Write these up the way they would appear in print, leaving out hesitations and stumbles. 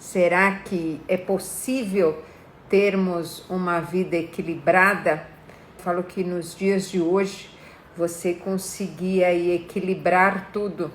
Será que é possível termos uma vida equilibrada? Falo que nos dias de hoje você conseguir aí equilibrar tudo,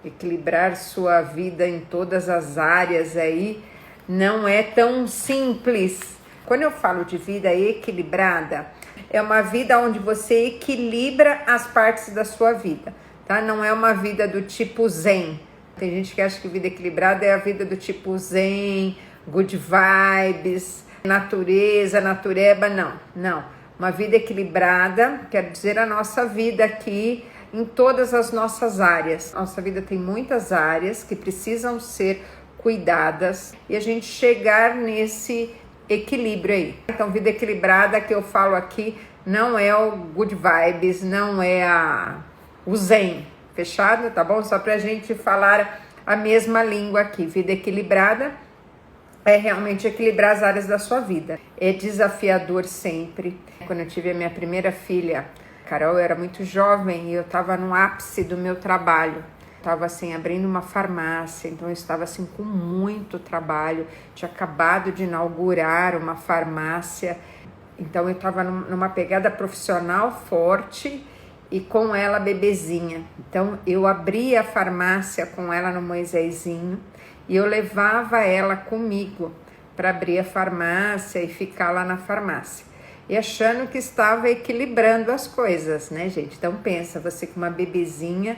equilibrar sua vida em todas as áreas aí, não é tão simples. Quando eu falo de vida equilibrada, é uma vida onde você equilibra as partes da sua vida, tá? Não é uma vida do tipo zen. Tem gente que acha que vida equilibrada é a vida do tipo zen, good vibes, natureza, natureba. Não. Uma vida equilibrada quer dizer a nossa vida aqui em todas as nossas áreas. Nossa vida tem muitas áreas que precisam ser cuidadas e a gente chegar nesse equilíbrio aí. Então, vida equilibrada que eu falo aqui não é o good vibes, não é o zen, fechado, tá bom? Só pra gente falar a mesma língua aqui. Vida equilibrada é realmente equilibrar as áreas da sua vida. É desafiador sempre. Quando eu tive a minha primeira filha, Carol, eu era muito jovem e eu estava no ápice do meu trabalho. Estava assim, abrindo uma farmácia, então eu estava assim com muito trabalho. Tinha acabado de inaugurar uma farmácia, então eu estava numa pegada profissional forte e com ela bebezinha. Então eu abria a farmácia com ela no Moisésinho e eu levava ela comigo para abrir a farmácia e ficar lá na farmácia. E achando que estava equilibrando as coisas, né, gente? Então pensa, você com uma bebezinha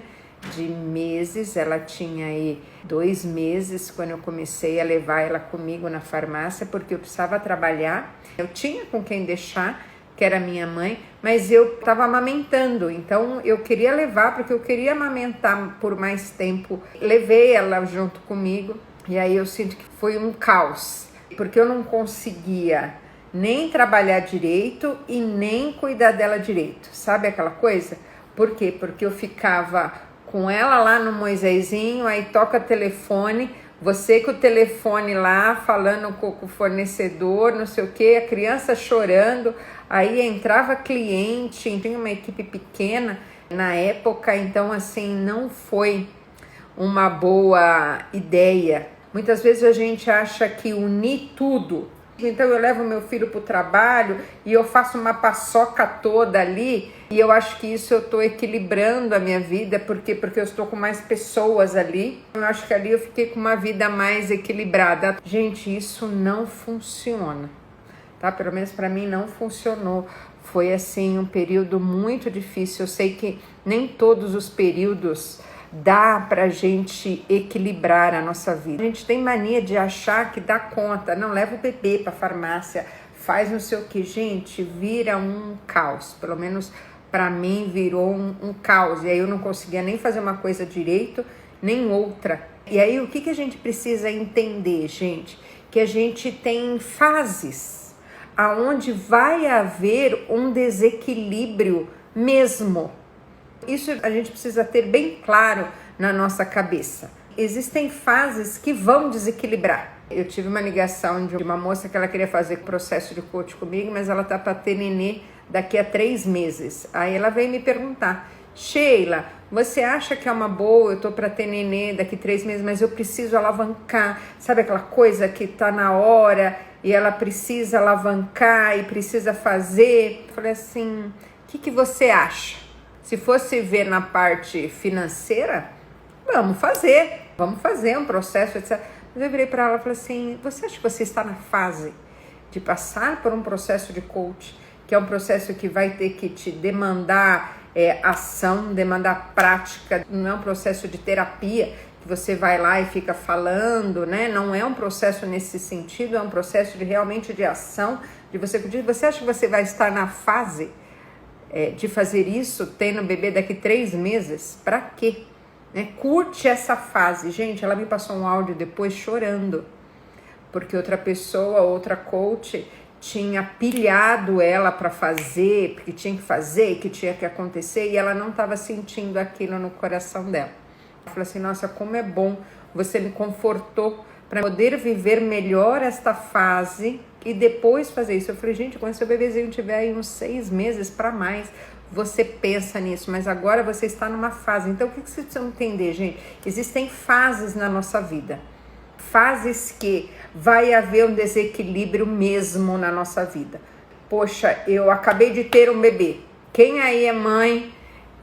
de meses, ela tinha aí 2 meses quando eu comecei a levar ela comigo na farmácia, porque eu precisava trabalhar, eu tinha com quem deixar, que era minha mãe, mas eu estava amamentando, então eu queria levar, porque eu queria amamentar por mais tempo. Levei ela junto comigo, e aí eu sinto que foi um caos, porque eu não conseguia nem trabalhar direito e nem cuidar dela direito, sabe aquela coisa? Por quê? Porque eu ficava com ela lá no Moisésinho, aí toca telefone, você com o telefone lá, falando com o fornecedor, não sei o que, a criança chorando, aí entrava cliente, tinha uma equipe pequena na época, então assim, não foi uma boa ideia. Muitas vezes a gente acha que unir tudo, então eu levo meu filho para o trabalho e eu faço uma paçoca toda ali e eu acho que isso eu estou equilibrando a minha vida, porque eu estou com mais pessoas ali. Eu acho que ali eu fiquei com uma vida mais equilibrada. Gente, isso não funciona, tá? Pelo menos para mim não funcionou. Foi assim um período muito difícil. Eu sei que nem todos os períodos dá pra gente equilibrar a nossa vida. A gente tem mania de achar que dá conta. Não, leva o bebê pra farmácia, faz não sei o que. Gente, vira um caos. Pelo menos pra mim virou um caos. E aí eu não conseguia nem fazer uma coisa direito, nem outra. E aí o que a gente precisa entender, gente? Que a gente tem fases aonde vai haver um desequilíbrio mesmo. Isso a gente precisa ter bem claro na nossa cabeça. Existem fases que vão desequilibrar. Eu tive uma ligação de uma moça que ela queria fazer processo de coach comigo, mas ela tá para ter nenê daqui a 3 meses. Aí ela veio me perguntar: Sheila, você acha que é uma boa? Eu tô para ter nenê daqui a 3 meses, mas eu preciso alavancar. Sabe aquela coisa que tá na hora e ela precisa alavancar e precisa fazer? Eu falei assim: o que você acha? Se fosse ver na parte financeira, vamos fazer um processo, etc. Mas eu virei para ela e falei assim: você acha que você está na fase de passar por um processo de coach, que é um processo que vai ter que te demandar ação, demandar prática, não é um processo de terapia, que você vai lá e fica falando, né? Não é um processo nesse sentido, é um processo de realmente de ação, de você acha que você vai estar na fase de fazer isso, tendo bebê daqui 3 meses? Pra quê? Curte essa fase. Gente, ela me passou um áudio depois chorando, porque outra pessoa, outra coach, tinha pilhado ela para fazer, porque tinha que fazer, que tinha que acontecer, e ela não estava sentindo aquilo no coração dela. Eu falei assim: nossa, como é bom, você me confortou para poder viver melhor esta fase e depois fazer isso. Eu falei: gente, quando seu bebezinho tiver aí uns 6 meses para mais, você pensa nisso, mas agora você está numa fase. Então o que vocês precisam entender, gente? Existem fases na nossa vida. fases que vai haver um desequilíbrio mesmo na nossa vida. Poxa, eu acabei de ter um bebê. Quem aí é mãe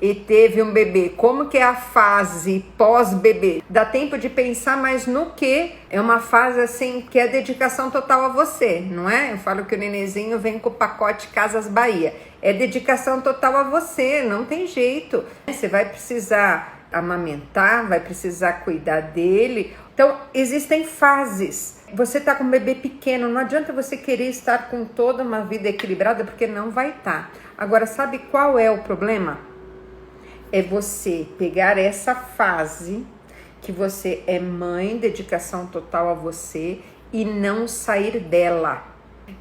e teve um bebê? Como que é a fase pós-bebê? Dá tempo de pensar mais no que é uma fase assim que é dedicação total a você, não é? Eu falo que o nenenzinho vem com o pacote Casas Bahia. É dedicação total a você, não tem jeito. Você vai precisar amamentar, vai precisar cuidar dele. Então, existem fases. Você tá com um bebê pequeno, não adianta você querer estar com toda uma vida equilibrada, porque não vai estar. Agora, sabe qual é o problema? É você pegar essa fase que você é mãe, dedicação total a você e não sair dela.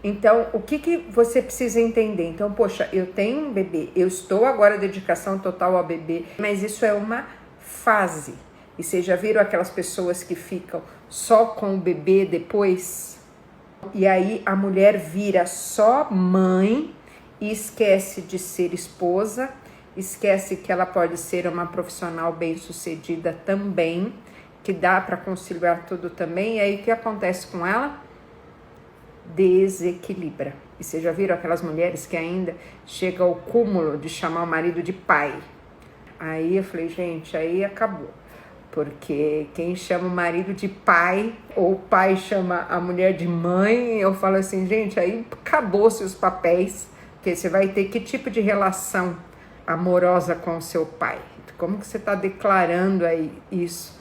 Então, o que você precisa entender? Então, poxa, eu tenho um bebê, eu estou agora dedicação total ao bebê, mas isso é uma fase. E vocês já viram aquelas pessoas que ficam só com o bebê depois? E aí a mulher vira só mãe e esquece de ser esposa, esquece que ela pode ser uma profissional bem-sucedida também, que dá para conciliar tudo também. E aí o que acontece com ela? Desequilibra. E vocês já viram aquelas mulheres que ainda chegam ao cúmulo de chamar o marido de pai? Aí eu falei, gente, aí acabou. Porque quem chama o marido de pai, ou o pai chama a mulher de mãe, eu falo assim, gente, aí acabou-se os papéis. Porque você vai ter que tipo de relação amorosa com o seu pai? Como que você está declarando aí isso?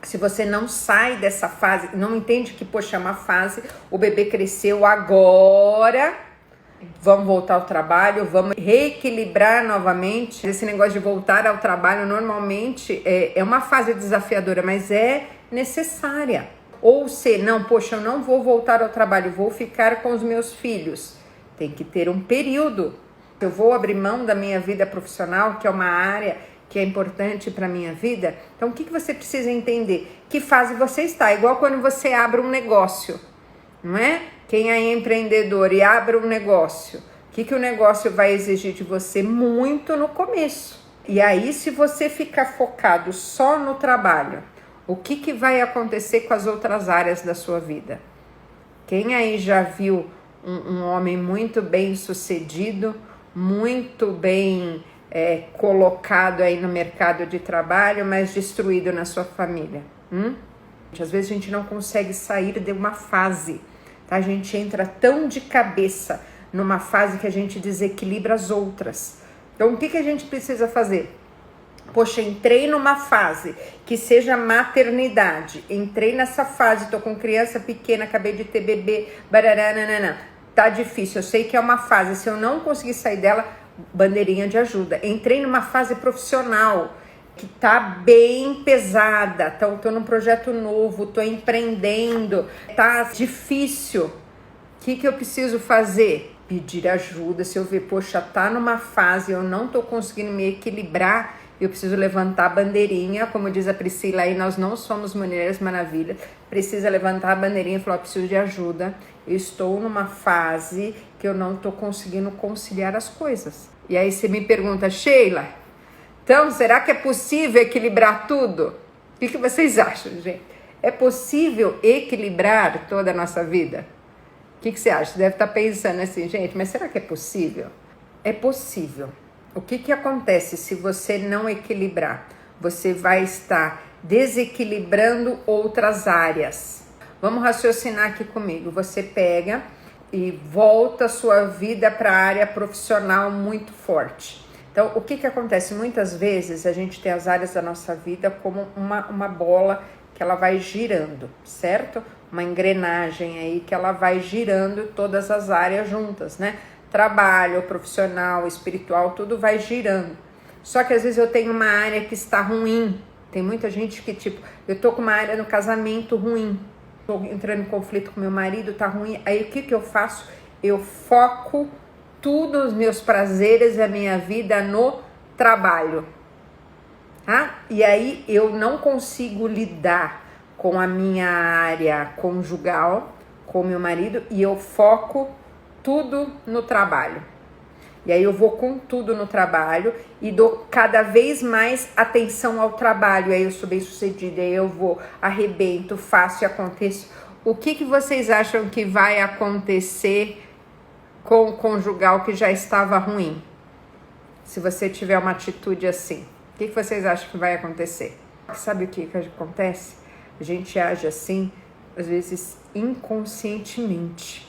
Se você não sai dessa fase, não entende que, poxa, é uma fase, o bebê cresceu agora, vamos voltar ao trabalho, vamos reequilibrar novamente. Esse negócio de voltar ao trabalho normalmente é uma fase desafiadora, mas é necessária. Ou se não, poxa, eu não vou voltar ao trabalho, vou ficar com os meus filhos. Tem que ter um período. Eu vou abrir mão da minha vida profissional, que é uma área que é importante para a minha vida. Então, o que você precisa entender? Que fase você está? Igual quando você abre um negócio, não é? Quem é empreendedor e abre um negócio, o que o negócio vai exigir de você? Muito no começo. E aí, se você ficar focado só no trabalho, o que vai acontecer com as outras áreas da sua vida? Quem aí já viu um homem muito bem sucedido, muito bem colocado aí no mercado de trabalho, mas destruído na sua família? Às vezes a gente não consegue sair de uma fase, tá? A gente entra tão de cabeça numa fase que a gente desequilibra as outras. Então, o que a gente precisa fazer? Poxa, entrei numa fase que seja maternidade, entrei nessa fase, tô com criança pequena, acabei de ter bebê, barará, tá difícil, eu sei que é uma fase, se eu não conseguir sair dela, bandeirinha de ajuda. Entrei numa fase profissional que tá bem pesada, tô num projeto novo, tô empreendendo, tá difícil. O que eu preciso fazer? Pedir ajuda. Se eu ver, poxa, tá numa fase, eu não tô conseguindo me equilibrar, eu preciso levantar a bandeirinha, como diz a Priscila aí, nós não somos Mulheres Maravilha, precisa levantar a bandeirinha e falar, preciso de ajuda, eu estou numa fase que eu não tô conseguindo conciliar as coisas. E aí você me pergunta, Sheila, então será que é possível equilibrar tudo? O que vocês acham, gente? É possível equilibrar toda a nossa vida? O que você acha? Você deve estar pensando assim, gente, mas será que é possível? É possível. O que acontece se você não equilibrar? Você vai estar desequilibrando outras áreas. Vamos raciocinar aqui comigo. Você pega e volta a sua vida para a área profissional muito forte. Então, o que acontece? Muitas vezes a gente tem as áreas da nossa vida como uma bola que ela vai girando, certo? Uma engrenagem aí que ela vai girando todas as áreas juntas, né? Trabalho, profissional, espiritual, tudo vai girando. Só que às vezes eu tenho uma área que está ruim. Tem muita gente que tipo, eu tô com uma área no casamento ruim. Tô entrando em conflito com meu marido, tá ruim. Aí o que eu faço? Eu foco tudo os meus prazeres e a minha vida no trabalho. Tá? E aí eu não consigo lidar com a minha área conjugal, com meu marido, e eu foco tudo no trabalho. E aí eu vou com tudo no trabalho e dou cada vez mais atenção ao trabalho. E aí eu sou bem sucedida, aí eu vou, arrebento, faço e aconteço. O que vocês acham que vai acontecer com o conjugal que já estava ruim? Se você tiver uma atitude assim, o que vocês acham que vai acontecer? Sabe o que acontece? A gente age assim, às vezes inconscientemente.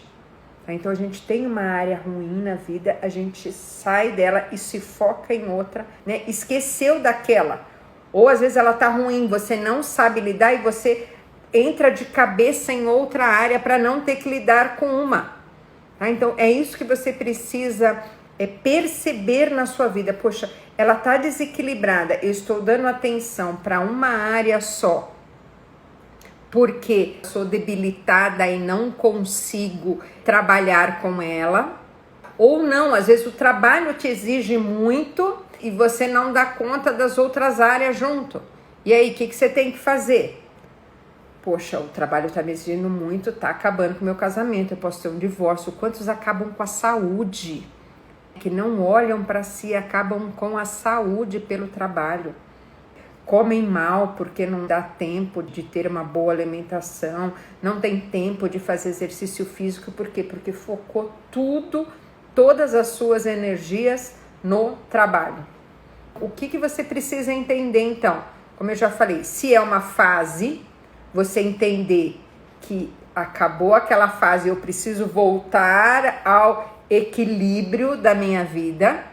Então a gente tem uma área ruim na vida, a gente sai dela e se foca em outra, né? Esqueceu daquela. Ou às vezes ela tá ruim, você não sabe lidar e você entra de cabeça em outra área para não ter que lidar com uma. Tá? Então é isso que você precisa perceber na sua vida. Poxa, ela tá desequilibrada, eu estou dando atenção para uma área só, porque sou debilitada e não consigo trabalhar com ela. Ou não, às vezes o trabalho te exige muito e você não dá conta das outras áreas junto. E aí, o que você tem que fazer? Poxa, o trabalho tá me exigindo muito, tá acabando com o meu casamento, eu posso ter um divórcio. Quantos acabam com a saúde? Que não olham para si, acabam com a saúde pelo trabalho. Comem mal porque não dá tempo de ter uma boa alimentação, não tem tempo de fazer exercício físico. Por quê? Porque focou todas as suas energias no trabalho. O que você precisa entender então? Como eu já falei, se é uma fase, você entender que acabou aquela fase, eu preciso voltar ao equilíbrio da minha vida,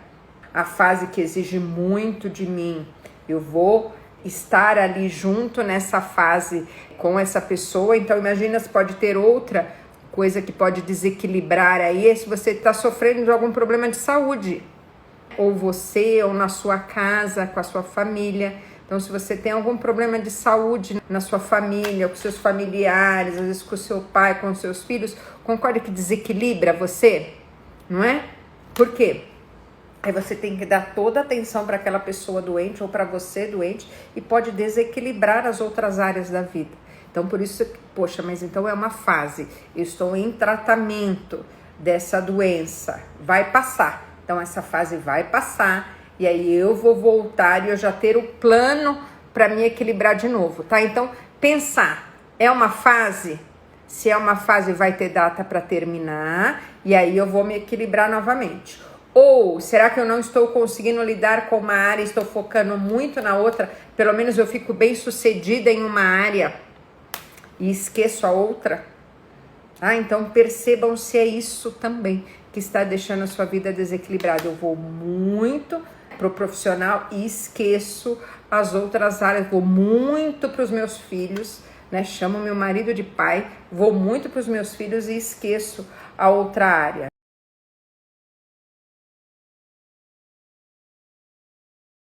a fase que exige muito de mim, eu vou estar ali junto nessa fase com essa pessoa. Então imagina, se pode ter outra coisa que pode desequilibrar aí, se você está sofrendo de algum problema de saúde, ou você, ou na sua casa, com a sua família. Então se você tem algum problema de saúde na sua família, com seus familiares, às vezes com o seu pai, com os seus filhos, concorda que desequilibra você? Não é? Por quê? Aí você tem que dar toda a atenção para aquela pessoa doente ou para você doente e pode desequilibrar as outras áreas da vida. Então por isso, poxa, mas então é uma fase, eu estou em tratamento dessa doença, vai passar. Então essa fase vai passar e aí eu vou voltar e eu já ter o plano para me equilibrar de novo, tá? Então pensar, é uma fase? Se é uma fase, vai ter data para terminar e aí eu vou me equilibrar novamente. Ou será que eu não estou conseguindo lidar com uma área, estou focando muito na outra, pelo menos eu fico bem sucedida em uma área e esqueço a outra? Então percebam se é isso também que está deixando a sua vida desequilibrada. Eu vou muito pro profissional e esqueço as outras áreas, vou muito para os meus filhos, né? Chamo meu marido de pai, vou muito para os meus filhos e esqueço a outra área.